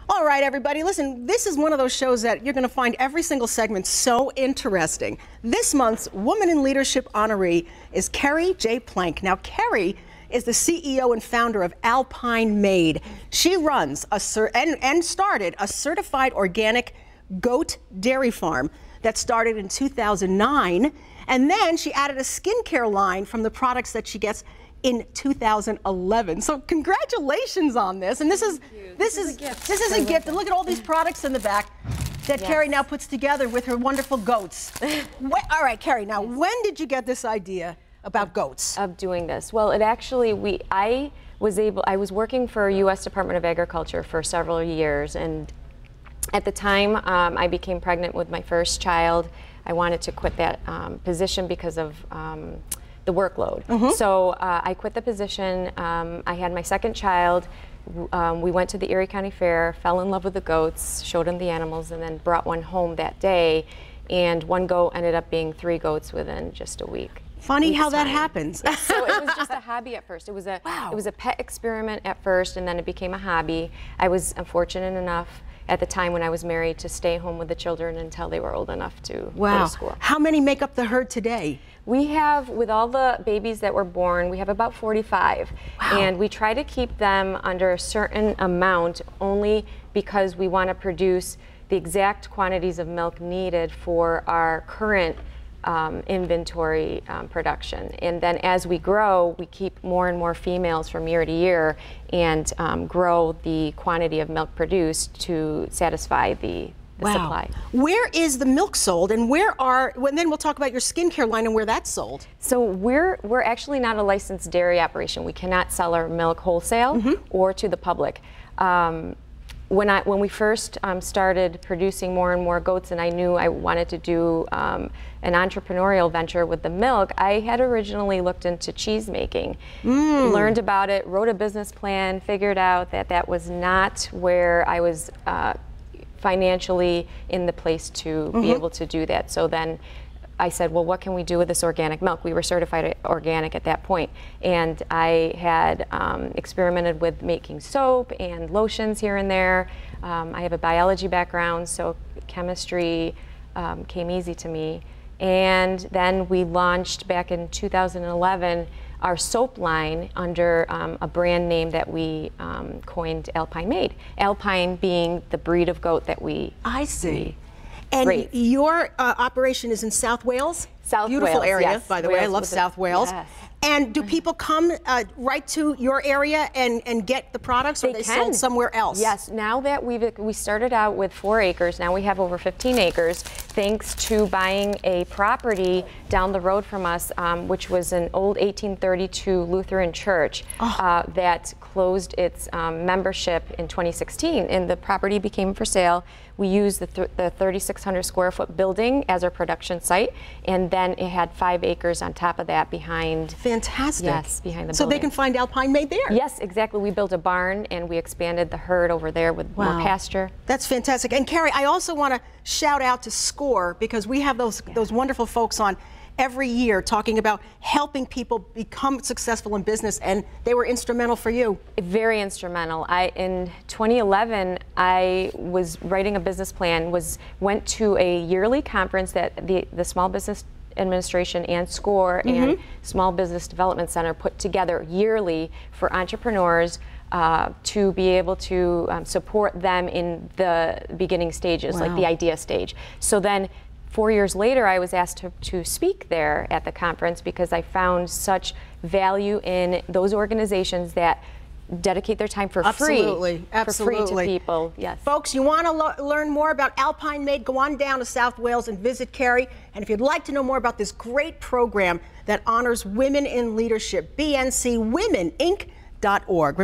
All right, everybody, listen, this is one of those shows that you're going to find every single segment so interesting. This month's Women in Leadership Honoree is Kerry J. Planck. Now, Kerry is the CEO and founder of Alpine Made. She runs and started a certified organic goat dairy farm that started in 2009, and then she added a skincare line from the products that she gets in 2011. So congratulations on this. And this is a gift. And look at all these products in the back that Kerry now puts together with her wonderful goats. All right, Kerry, now when did you get this idea about goats? Of doing this? Well, it actually, I was working for U.S. Department of Agriculture for several years, and at the time I became pregnant with my first child. I wanted to quit that position because of the workload. So I quit the position. I had my second child. We went to the Erie County Fair, fell in love with the goats, showed him the animals, and then brought one home that day. And one goat ended up being 3 goats within just a week. Funny how that happens. So it was just a hobby at first. It was a pet experiment at first, and then it became a hobby. I was fortunate enough at the time when I was married to stay home with the children until they were old enough to go to school. How many make up the herd today? We have, with all the babies that were born, we have about 45. And we try to keep them under a certain amount only because we want to produce the exact quantities of milk needed for our current inventory production. And then as we grow, we keep more and more females from year to year and grow the quantity of milk produced to satisfy the supply. Where is the milk sold, and then we'll talk about your skincare line and where that's sold. So we're actually not a licensed dairy operation. We cannot sell our milk wholesale or to the public. When we first started producing more and more goats, and I knew I wanted to do an entrepreneurial venture with the milk, I had originally looked into cheese making, learned about it, wrote a business plan, figured out that that was not where I was financially in the place to be able to do that. So then I said, well, what can we do with this organic milk? We were certified organic at that point. And I had experimented with making soap and lotions here and there. I have a biology background, so chemistry came easy to me. And then we launched back in 2011 our soap line under a brand name that we coined Alpine Made. Alpine being the breed of goat that we And your operation is in South Wales? Beautiful area, by the way. I love South Wales. And do people come right to your area and get the products, or are they sold somewhere else? Yes. Now that we started out with 4 acres, now we have over 15 acres, thanks to buying a property down the road from us, which was an old 1832 Lutheran church that closed its membership in 2016, and the property became for sale. We used the 3,600 square foot building as our production site, and then it had 5 acres on top of that behind. Fantastic. Yes, behind the building. So they can find Alpine Made there? Yes, exactly. We built a barn and we expanded the herd over there with more pasture. That's fantastic. And Kerry, I also want to shout out to SCORE, because we have those wonderful folks on every year talking about helping people become successful in business, and they were instrumental for you. Very instrumental. In 2011, I was writing a business plan, went to a yearly conference that the Small Business Administration and SCORE and Small Business Development Center put together yearly for entrepreneurs to be able to support them in the beginning stages, like the idea stage. So then 4 years later, I was asked to speak there at the conference because I found such value in those organizations that dedicate their time for free. For free to people. Yes. Folks, you want to learn more about Alpine Made, go on down to South Wales and visit Kerry. And if you'd like to know more about this great program that honors women in leadership, bncwomeninc.org.